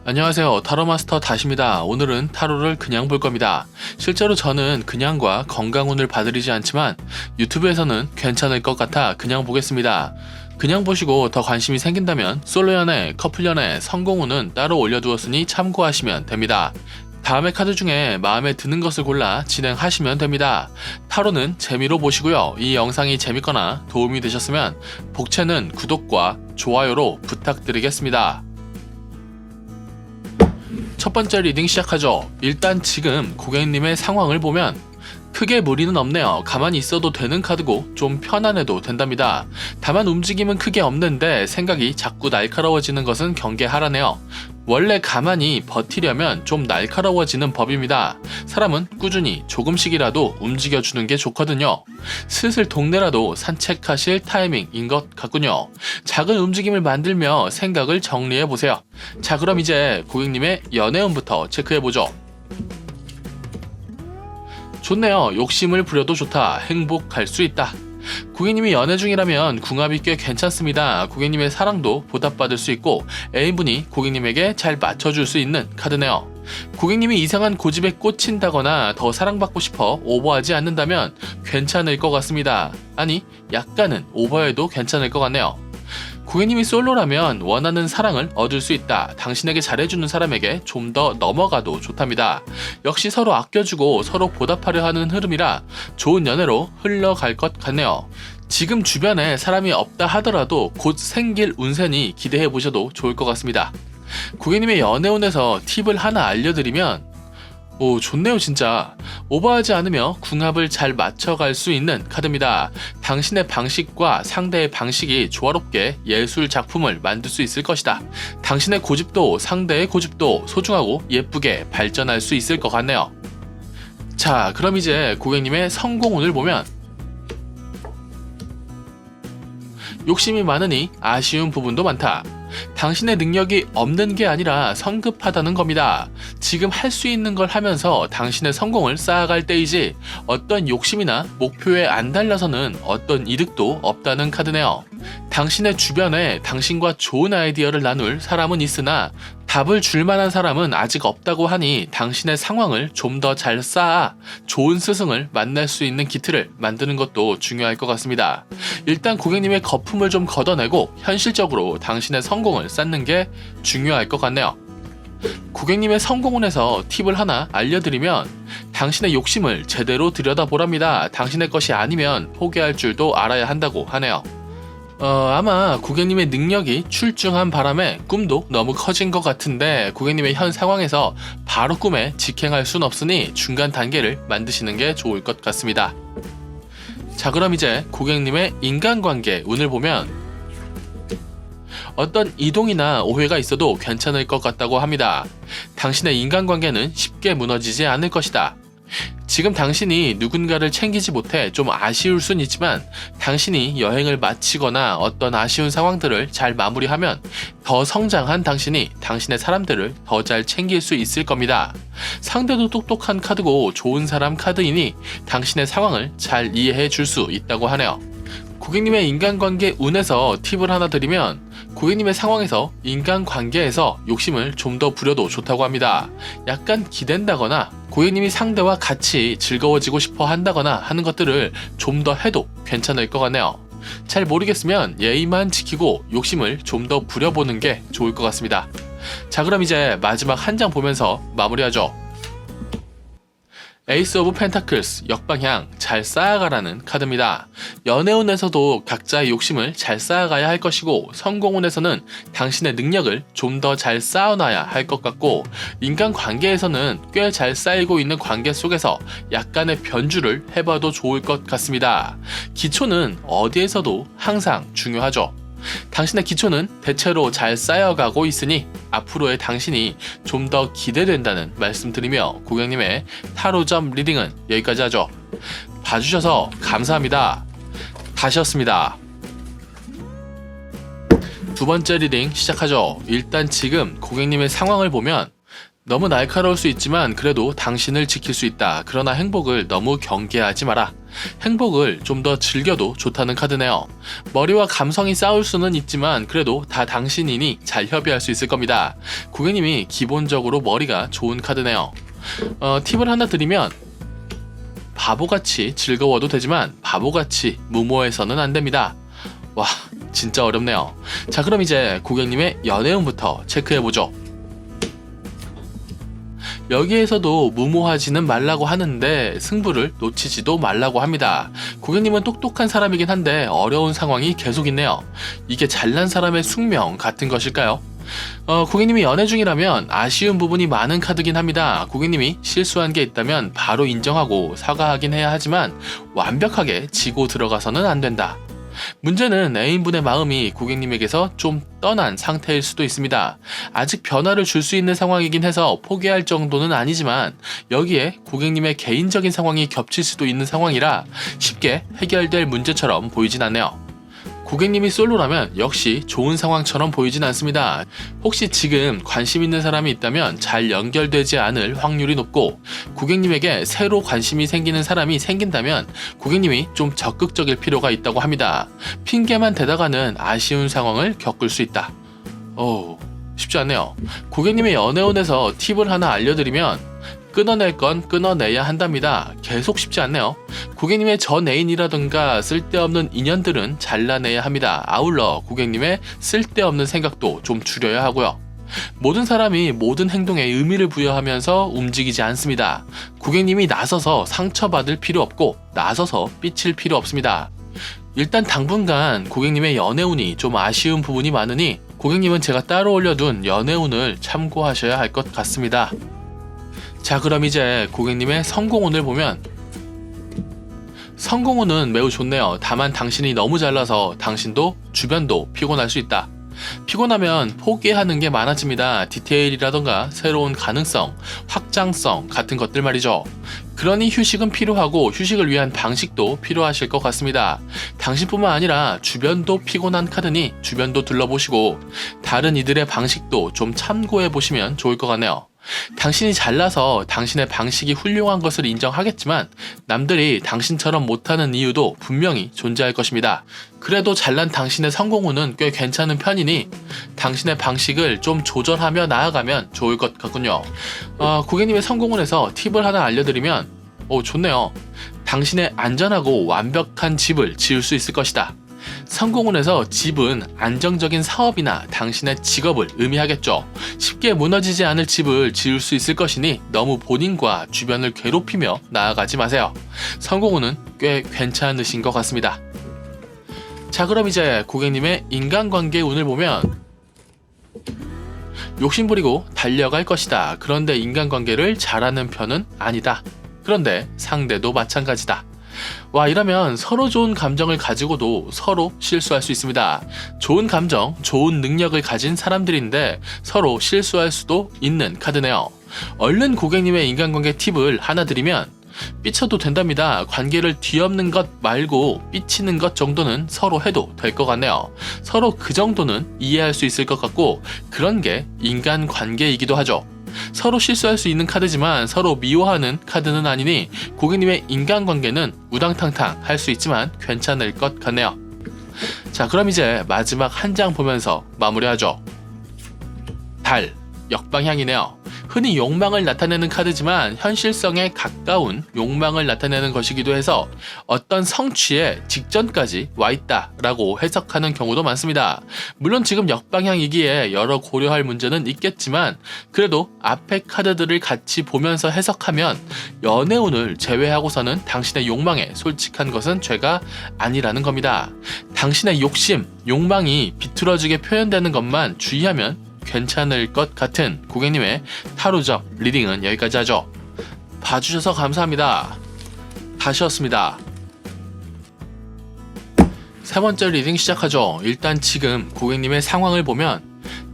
안녕하세요. 타로마스터 다시입니다. 오늘은 타로를 그냥 볼 겁니다. 실제로 저는 그냥과 건강운을 봐드리지 않지만 유튜브에서는 괜찮을 것 같아 그냥 보겠습니다. 그냥 보시고 더 관심이 생긴다면 솔로 연애, 커플 연애, 성공운은 따로 올려두었으니 참고하시면 됩니다. 다음의 카드 중에 마음에 드는 것을 골라 진행하시면 됩니다. 타로는 재미로 보시고요. 이 영상이 재밌거나 도움이 되셨으면 복채는 구독과 좋아요로 부탁드리겠습니다. 첫 번째 리딩 시작하죠. 일단 지금 고객님의 상황을 보면 크게 무리는 없네요. 가만히 있어도 되는 카드고 좀 편안해도 된답니다. 다만 움직임은 크게 없는데 생각이 자꾸 날카로워지는 것은 경계하라네요. 원래 가만히 버티려면 좀 날카로워지는 법입니다. 사람은 꾸준히 조금씩이라도 움직여주는 게 좋거든요. 슬슬 동네라도 산책하실 타이밍인 것 같군요. 작은 움직임을 만들며 생각을 정리해보세요. 자, 그럼 이제 고객님의 연애운부터 체크해보죠. 좋네요. 욕심을 부려도 좋다. 행복할 수 있다. 고객님이 연애 중이라면 궁합이 꽤 괜찮습니다. 고객님의 사랑도 보답받을 수 있고 애인분이 고객님에게 잘 맞춰줄 수 있는 카드네요. 고객님이 이상한 고집에 꽂힌다거나 더 사랑받고 싶어 오버하지 않는다면 괜찮을 것 같습니다. 아니, 약간은 오버해도 괜찮을 것 같네요. 고객님이 솔로라면 원하는 사랑을 얻을 수 있다. 당신에게 잘해주는 사람에게 좀 더 넘어가도 좋답니다. 역시 서로 아껴주고 서로 보답하려 하는 흐름이라 좋은 연애로 흘러갈 것 같네요. 지금 주변에 사람이 없다 하더라도 곧 생길 운세니 기대해보셔도 좋을 것 같습니다. 고객님의 연애운에서 팁을 하나 알려드리면 오, 좋네요 진짜. 오버하지 않으며 궁합을 잘 맞춰갈 수 있는 카드입니다. 당신의 방식과 상대의 방식이 조화롭게 예술 작품을 만들 수 있을 것이다. 당신의 고집도 상대의 고집도 소중하고 예쁘게 발전할 수 있을 것 같네요. 자, 그럼 이제 고객님의 성공운을 보면 욕심이 많으니 아쉬운 부분도 많다. 당신의 능력이 없는 게 아니라 성급하다는 겁니다. 지금 할 수 있는 걸 하면서 당신의 성공을 쌓아갈 때이지 어떤 욕심이나 목표에 안 달려서는 어떤 이득도 없다는 카드네요. 당신의 주변에 당신과 좋은 아이디어를 나눌 사람은 있으나 답을 줄 만한 사람은 아직 없다고 하니 당신의 상황을 좀 더 잘 쌓아 좋은 스승을 만날 수 있는 기틀을 만드는 것도 중요할 것 같습니다. 일단 고객님의 거품을 좀 걷어내고 현실적으로 당신의 성공을 쌓는 게 중요할 것 같네요. 고객님의 성공운에서 팁을 하나 알려드리면 당신의 욕심을 제대로 들여다보랍니다. 당신의 것이 아니면 포기할 줄도 알아야 한다고 하네요. 아마 고객님의 능력이 출중한 바람에 꿈도 너무 커진 것 같은데 고객님의 현 상황에서 바로 꿈에 직행할 순 없으니 중간 단계를 만드시는 게 좋을 것 같습니다. 자, 그럼 이제 고객님의 인간관계 운을 보면 어떤 이동이나 오해가 있어도 괜찮을 것 같다고 합니다. 당신의 인간관계는 쉽게 무너지지 않을 것이다. 지금 당신이 누군가를 챙기지 못해 좀 아쉬울 순 있지만 당신이 여행을 마치거나 어떤 아쉬운 상황들을 잘 마무리하면 더 성장한 당신이 당신의 사람들을 더 잘 챙길 수 있을 겁니다. 상대도 똑똑한 카드고 좋은 사람 카드이니 당신의 상황을 잘 이해해 줄 수 있다고 하네요. 고객님의 인간관계 운에서 팁을 하나 드리면 고객님의 상황에서 인간관계에서 욕심을 좀 더 부려도 좋다고 합니다. 약간 기댄다거나 고객님이 상대와 같이 즐거워지고 싶어 한다거나 하는 것들을 좀 더 해도 괜찮을 것 같네요. 잘 모르겠으면 예의만 지키고 욕심을 좀 더 부려보는 게 좋을 것 같습니다. 자, 그럼 이제 마지막 한 장 보면서 마무리하죠. 에이스 오브 펜타클스 역방향 잘 쌓아가라는 카드입니다. 연애운에서도 각자의 욕심을 잘 쌓아가야 할 것이고 성공운에서는 당신의 능력을 좀 더 잘 쌓아놔야 할 것 같고 인간관계에서는 꽤 잘 쌓이고 있는 관계 속에서 약간의 변주를 해봐도 좋을 것 같습니다. 기초는 어디에서도 항상 중요하죠. 당신의 기초는 대체로 잘 쌓여가고 있으니 앞으로의 당신이 좀 더 기대된다는 말씀드리며 고객님의 타로점 리딩은 여기까지 하죠. 봐주셔서 감사합니다. 다시였습니다. 두 번째 리딩 시작하죠. 일단 지금 고객님의 상황을 보면 너무 날카로울 수 있지만 그래도 당신을 지킬 수 있다. 그러나 행복을 너무 경계하지 마라. 행복을 좀 더 즐겨도 좋다는 카드네요. 머리와 감성이 싸울 수는 있지만 그래도 다 당신이니 잘 협의할 수 있을 겁니다. 고객님이 기본적으로 머리가 좋은 카드네요. 팁을 하나 드리면 바보같이 즐거워도 되지만 바보같이 무모해서는 안 됩니다. 와, 진짜 어렵네요. 자, 그럼 이제 고객님의 연애운부터 체크해보죠. 여기에서도 무모하지는 말라고 하는데 승부를 놓치지도 말라고 합니다. 고객님은 똑똑한 사람이긴 한데 어려운 상황이 계속 있네요. 이게 잘난 사람의 숙명 같은 것일까요? 고객님이 연애 중이라면 아쉬운 부분이 많은 카드긴 합니다. 고객님이 실수한 게 있다면 바로 인정하고 사과하긴 해야 하지만 완벽하게 지고 들어가서는 안 된다. 문제는 애인분의 마음이 고객님에게서 좀 떠난 상태일 수도 있습니다. 아직 변화를 줄 수 있는 상황이긴 해서 포기할 정도는 아니지만 여기에 고객님의 개인적인 상황이 겹칠 수도 있는 상황이라 쉽게 해결될 문제처럼 보이진 않네요. 고객님이 솔로라면 역시 좋은 상황처럼 보이진 않습니다. 혹시 지금 관심 있는 사람이 있다면 잘 연결되지 않을 확률이 높고 고객님에게 새로 관심이 생기는 사람이 생긴다면 고객님이 좀 적극적일 필요가 있다고 합니다. 핑계만 대다가는 아쉬운 상황을 겪을 수 있다. 쉽지 않네요. 고객님의 연애운에서 팁을 하나 알려드리면 끊어낼 건 끊어내야 한답니다. 계속 쉽지 않네요. 고객님의 전 애인이라든가 쓸데없는 인연들은 잘라내야 합니다. 아울러 고객님의 쓸데없는 생각도 좀 줄여야 하고요. 모든 사람이 모든 행동에 의미를 부여하면서 움직이지 않습니다. 고객님이 나서서 상처받을 필요 없고 나서서 삐칠 필요 없습니다. 일단 당분간 고객님의 연애운이 좀 아쉬운 부분이 많으니 고객님은 제가 따로 올려둔 연애운을 참고하셔야 할 것 같습니다. 자, 그럼 이제 고객님의 성공운을 보면 성공운은 매우 좋네요. 다만 당신이 너무 잘나서 당신도 주변도 피곤할 수 있다. 피곤하면 포기하는 게 많아집니다. 디테일이라던가 새로운 가능성, 확장성 같은 것들 말이죠. 그러니 휴식은 필요하고 휴식을 위한 방식도 필요하실 것 같습니다. 당신뿐만 아니라 주변도 피곤한 카드니 주변도 둘러보시고 다른 이들의 방식도 좀 참고해 보시면 좋을 것 같네요. 당신이 잘나서 당신의 방식이 훌륭한 것을 인정하겠지만 남들이 당신처럼 못하는 이유도 분명히 존재할 것입니다. 그래도 잘난 당신의 성공운은 꽤 괜찮은 편이니 당신의 방식을 좀 조절하며 나아가면 좋을 것 같군요. 고객님의 성공운에서 팁을 하나 알려드리면 좋네요. 당신의 안전하고 완벽한 집을 지을 수 있을 것이다. 성공운에서 집은 안정적인 사업이나 당신의 직업을 의미하겠죠. 쉽게 무너지지 않을 집을 지을 수 있을 것이니 너무 본인과 주변을 괴롭히며 나아가지 마세요. 성공운은 꽤 괜찮으신 것 같습니다. 자, 그럼 이제 고객님의 인간관계 운을 보면 욕심부리고 달려갈 것이다. 그런데 인간관계를 잘하는 편은 아니다. 그런데 상대도 마찬가지다. 와, 이러면 서로 좋은 감정을 가지고도 서로 실수할 수 있습니다. 좋은 감정, 좋은 능력을 가진 사람들인데 서로 실수할 수도 있는 카드네요. 얼른 고객님의 인간관계 팁을 하나 드리면 삐쳐도 된답니다. 관계를 뒤엎는 것 말고 삐치는 것 정도는 서로 해도 될 것 같네요. 서로 그 정도는 이해할 수 있을 것 같고 그런 게 인간관계이기도 하죠. 서로 실수할 수 있는 카드지만 서로 미워하는 카드는 아니니 고객님의 인간관계는 우당탕탕 할 수 있지만 괜찮을 것 같네요. 자, 그럼 이제 마지막 한 장 보면서 마무리하죠. 달, 역방향이네요. 흔히 욕망을 나타내는 카드지만 현실성에 가까운 욕망을 나타내는 것이기도 해서 어떤 성취에 직전까지 와 있다라고 해석하는 경우도 많습니다. 물론 지금 역방향이기에 여러 고려할 문제는 있겠지만 그래도 앞에 카드들을 같이 보면서 해석하면 연애운을 제외하고서는 당신의 욕망에 솔직한 것은 죄가 아니라는 겁니다. 당신의 욕심, 욕망이 비틀어지게 표현되는 것만 주의하면 괜찮을 것 같은 고객님의 타로점 리딩은 여기까지 하죠. 봐주셔서 감사합니다. 다시였습니다. 세 번째 리딩 시작하죠. 일단 지금 고객님의 상황을 보면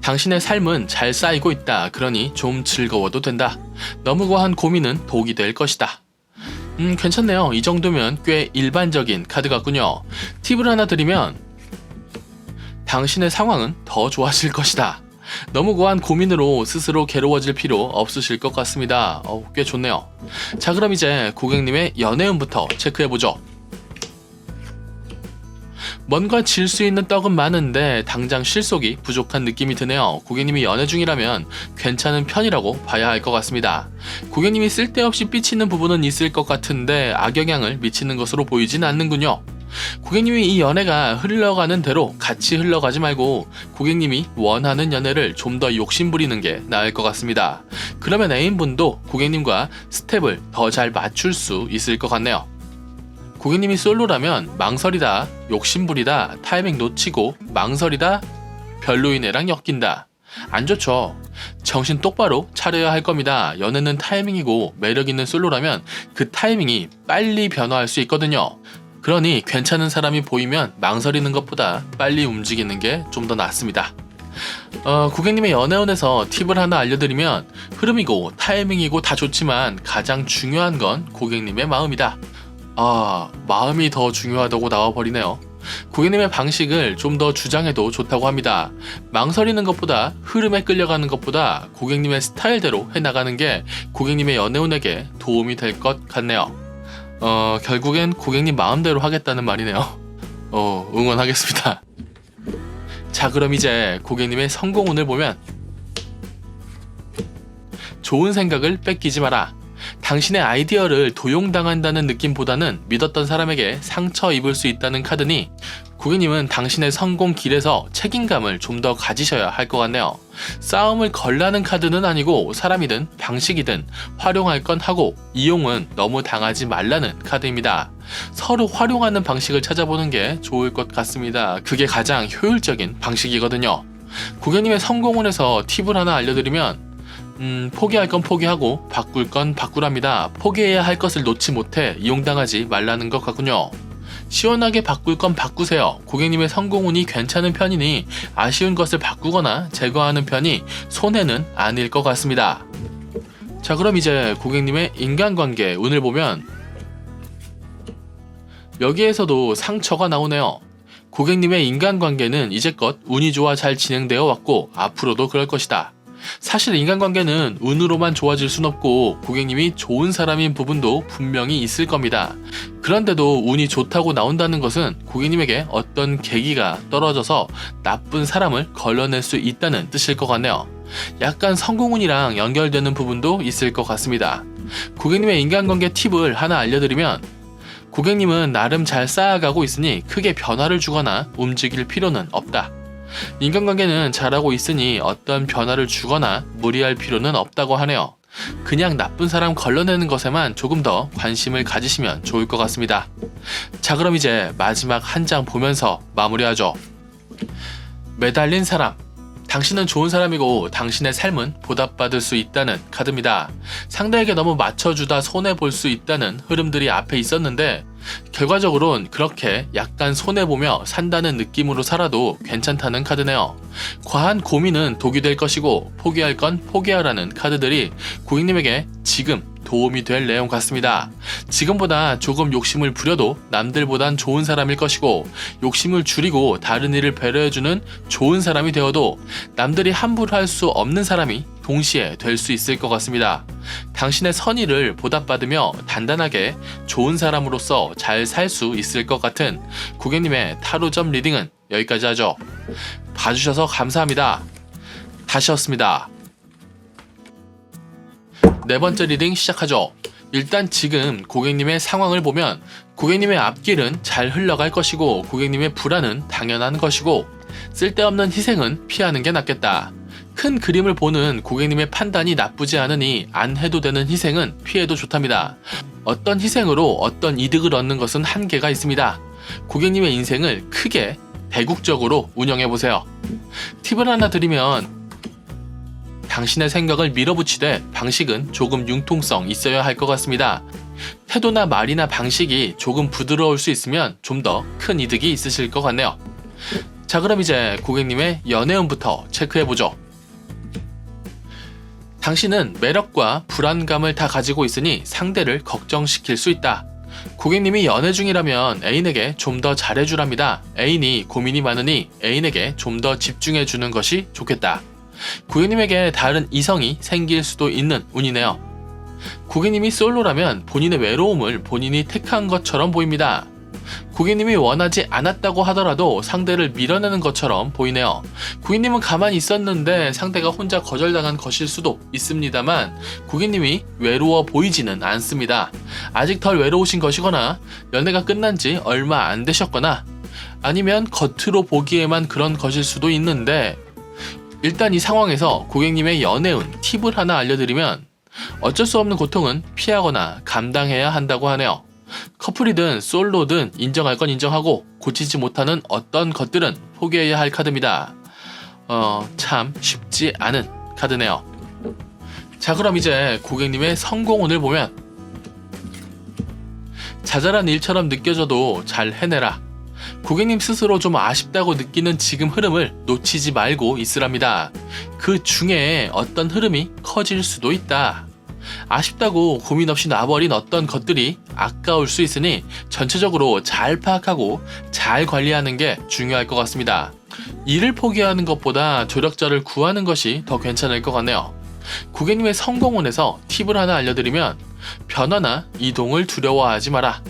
당신의 삶은 잘 쌓이고 있다. 그러니 좀 즐거워도 된다. 너무 과한 고민은 독이 될 것이다. 괜찮네요. 이 정도면 꽤 일반적인 카드 같군요. 팁을 하나 드리면 당신의 상황은 더 좋아질 것이다. 너무 고한 고민으로 스스로 괴로워질 필요 없으실 것 같습니다. 꽤 좋네요. 자, 그럼 이제 고객님의 연애운부터 체크해보죠. 뭔가 질 수 있는 떡은 많은데 당장 실속이 부족한 느낌이 드네요. 고객님이 연애 중이라면 괜찮은 편이라고 봐야 할 것 같습니다. 고객님이 쓸데없이 삐치는 부분은 있을 것 같은데 악영향을 미치는 것으로 보이진 않는군요. 고객님이 이 연애가 흘러가는 대로 같이 흘러가지 말고 고객님이 원하는 연애를 좀 더 욕심부리는 게 나을 것 같습니다. 그러면 애인분도 고객님과 스텝을 더 잘 맞출 수 있을 것 같네요. 고객님이 솔로라면 망설이다, 욕심부리다, 타이밍 놓치고 망설이다, 별로인 애랑 엮인다. 안 좋죠. 정신 똑바로 차려야 할 겁니다. 연애는 타이밍이고 매력 있는 솔로라면 그 타이밍이 빨리 변화할 수 있거든요. 그러니 괜찮은 사람이 보이면 망설이는 것보다 빨리 움직이는 게 좀 더 낫습니다. 고객님의 연애운에서 팁을 하나 알려드리면 흐름이고 타이밍이고 다 좋지만 가장 중요한 건 고객님의 마음이다. 마음이 더 중요하다고 나와버리네요. 고객님의 방식을 좀 더 주장해도 좋다고 합니다. 망설이는 것보다 흐름에 끌려가는 것보다 고객님의 스타일대로 해나가는 게 고객님의 연애운에게 도움이 될 것 같네요. 결국엔 고객님 마음대로 하겠다는 말이네요. 응원하겠습니다. 자, 그럼 이제 고객님의 성공운을 보면 좋은 생각을 뺏기지 마라. 당신의 아이디어를 도용당한다는 느낌보다는 믿었던 사람에게 상처 입을 수 있다는 카드니 고객님은 당신의 성공 길에서 책임감을 좀 더 가지셔야 할 것 같네요. 싸움을 걸라는 카드는 아니고 사람이든 방식이든 활용할 건 하고 이용은 너무 당하지 말라는 카드입니다. 서로 활용하는 방식을 찾아보는 게 좋을 것 같습니다. 그게 가장 효율적인 방식이거든요. 고객님의 성공운에서 팁을 하나 알려드리면 포기할 건 포기하고 바꿀 건 바꾸랍니다. 포기해야 할 것을 놓지 못해 이용당하지 말라는 것 같군요. 시원하게 바꿀 건 바꾸세요. 고객님의 성공운이 괜찮은 편이니 아쉬운 것을 바꾸거나 제거하는 편이 손해는 아닐 것 같습니다. 자, 그럼 이제 고객님의 인간관계 운을 보면 여기에서도 상처가 나오네요. 고객님의 인간관계는 이제껏 운이 좋아 잘 진행되어 왔고 앞으로도 그럴 것이다. 사실 인간관계는 운으로만 좋아질 순 없고 고객님이 좋은 사람인 부분도 분명히 있을 겁니다. 그런데도 운이 좋다고 나온다는 것은 고객님에게 어떤 계기가 떨어져서 나쁜 사람을 걸러낼 수 있다는 뜻일 것 같네요. 약간 성공운이랑 연결되는 부분도 있을 것 같습니다. 고객님의 인간관계 팁을 하나 알려드리면 고객님은 나름 잘 쌓아가고 있으니 크게 변화를 주거나 움직일 필요는 없다. 인간관계는 잘하고 있으니 어떤 변화를 주거나 무리할 필요는 없다고 하네요. 그냥 나쁜 사람 걸러내는 것에만 조금 더 관심을 가지시면 좋을 것 같습니다. 자, 그럼 이제 마지막 한 장 보면서 마무리하죠. 매달린 사람. 당신은 좋은 사람이고 당신의 삶은 보답받을 수 있다는 카드입니다. 상대에게 너무 맞춰주다 손해볼 수 있다는 흐름들이 앞에 있었는데 결과적으론 그렇게 약간 손해보며 산다는 느낌으로 살아도 괜찮다는 카드네요. 과한 고민은 독이 될 것이고 포기할 건 포기하라는 카드들이 고객님에게 지금 도움이 될 내용 같습니다. 지금보다 조금 욕심을 부려도 남들보단 좋은 사람일 것이고 욕심을 줄이고 다른 이를 배려해주는 좋은 사람이 되어도 남들이 함부로 할 수 없는 사람이 동시에 될 수 있을 것 같습니다. 당신의 선의를 보답받으며 단단하게 좋은 사람으로서 잘 살 수 있을 것 같은 고객님의 타로점 리딩은 여기까지 하죠. 봐주셔서 감사합니다. 다시였습니다. 네 번째 리딩 시작하죠. 일단 지금 고객님의 상황을 보면 고객님의 앞길은 잘 흘러갈 것이고 고객님의 불안은 당연한 것이고 쓸데없는 희생은 피하는 게 낫겠다. 큰 그림을 보는 고객님의 판단이 나쁘지 않으니 안 해도 되는 희생은 피해도 좋답니다. 어떤 희생으로 어떤 이득을 얻는 것은 한계가 있습니다. 고객님의 인생을 크게 대국적으로 운영해보세요. 팁을 하나 드리면 당신의 생각을 밀어붙이되 방식은 조금 융통성 있어야 할 것 같습니다. 태도나 말이나 방식이 조금 부드러울 수 있으면 좀 더 큰 이득이 있으실 것 같네요. 자, 그럼 이제 고객님의 연애운부터 체크해보죠. 당신은 매력과 불안감을 다 가지고 있으니 상대를 걱정시킬 수 있다. 고객님이 연애 중이라면 애인에게 좀 더 잘해주랍니다. 애인이 고민이 많으니 애인에게 좀 더 집중해주는 것이 좋겠다. 고객님에게 다른 이성이 생길 수도 있는 운이네요. 고객님이 솔로라면 본인의 외로움을 본인이 택한 것처럼 보입니다. 고객님이 원하지 않았다고 하더라도 상대를 밀어내는 것처럼 보이네요. 고객님은 가만히 있었는데 상대가 혼자 거절당한 것일 수도 있습니다만 고객님이 외로워 보이지는 않습니다. 아직 덜 외로우신 것이거나 연애가 끝난 지 얼마 안 되셨거나 아니면 겉으로 보기에만 그런 것일 수도 있는데 일단 이 상황에서 고객님의 연애운 팁을 하나 알려드리면 어쩔 수 없는 고통은 피하거나 감당해야 한다고 하네요. 커플이든 솔로든 인정할 건 인정하고 고치지 못하는 어떤 것들은 포기해야 할 카드입니다. 참 쉽지 않은 카드네요. 자, 그럼 이제 고객님의 성공운을 보면 자잘한 일처럼 느껴져도 잘 해내라. 고객님 스스로 좀 아쉽다고 느끼는 지금 흐름을 놓치지 말고 있으랍니다. 그 중에 어떤 흐름이 커질 수도 있다. 아쉽다고 고민 없이 놔버린 어떤 것들이 아까울 수 있으니 전체적으로 잘 파악하고 잘 관리하는 게 중요할 것 같습니다. 일을 포기하는 것보다 조력자를 구하는 것이 더 괜찮을 것 같네요. 고객님의 성공운에서 팁을 하나 알려드리면 변화나 이동을 두려워하지 마라.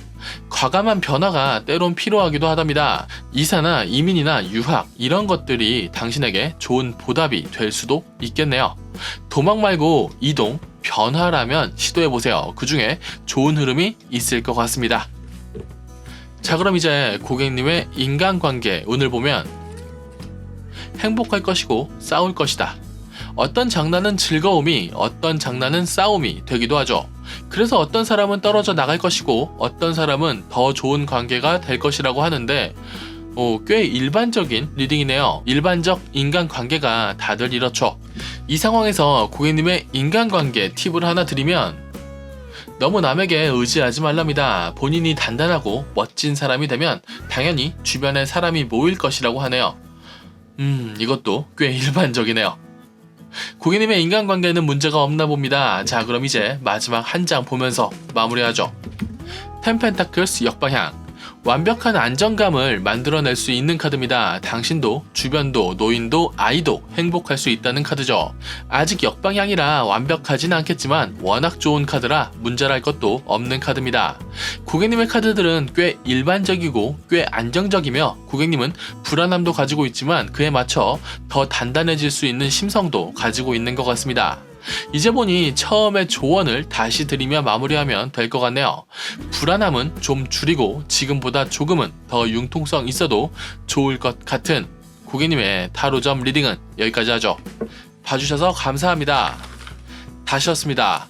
과감한 변화가 때론 필요하기도 하답니다. 이사나 이민이나 유학 이런 것들이 당신에게 좋은 보답이 될 수도 있겠네요. 도망 말고 이동, 변화라면 시도해보세요. 그 중에 좋은 흐름이 있을 것 같습니다. 자, 그럼 이제 고객님의 인간관계 운을 보면 행복할 것이고 싸울 것이다. 어떤 장난은 즐거움이, 어떤 장난은 싸움이 되기도 하죠. 그래서 어떤 사람은 떨어져 나갈 것이고 어떤 사람은 더 좋은 관계가 될 것이라고 하는데 꽤 일반적인 리딩이네요. 일반적 인간관계가 다들 이렇죠. 이 상황에서 고객님의 인간관계 팁을 하나 드리면 너무 남에게 의지하지 말랍니다. 본인이 단단하고 멋진 사람이 되면 당연히 주변에 사람이 모일 것이라고 하네요. 이것도 꽤 일반적이네요. 고객님의 인간관계는 문제가 없나 봅니다. 자, 그럼 이제 마지막 한 장 보면서 마무리하죠. 10 펜타클스 역방향. 완벽한 안정감을 만들어낼 수 있는 카드입니다. 당신도, 주변도, 노인도, 아이도 행복할 수 있다는 카드죠. 아직 역방향이라 완벽하진 않겠지만 워낙 좋은 카드라 문제랄 것도 없는 카드입니다. 고객님의 카드들은 꽤 일반적이고 꽤 안정적이며 고객님은 불안함도 가지고 있지만 그에 맞춰 더 단단해질 수 있는 심성도 가지고 있는 것 같습니다. 이제 보니 처음의 조언을 다시 드리며 마무리하면 될 것 같네요. 불안함은 좀 줄이고 지금보다 조금은 더 융통성 있어도 좋을 것 같은 고객님의 타로점 리딩은 여기까지 하죠. 봐주셔서 감사합니다. 다시였습니다.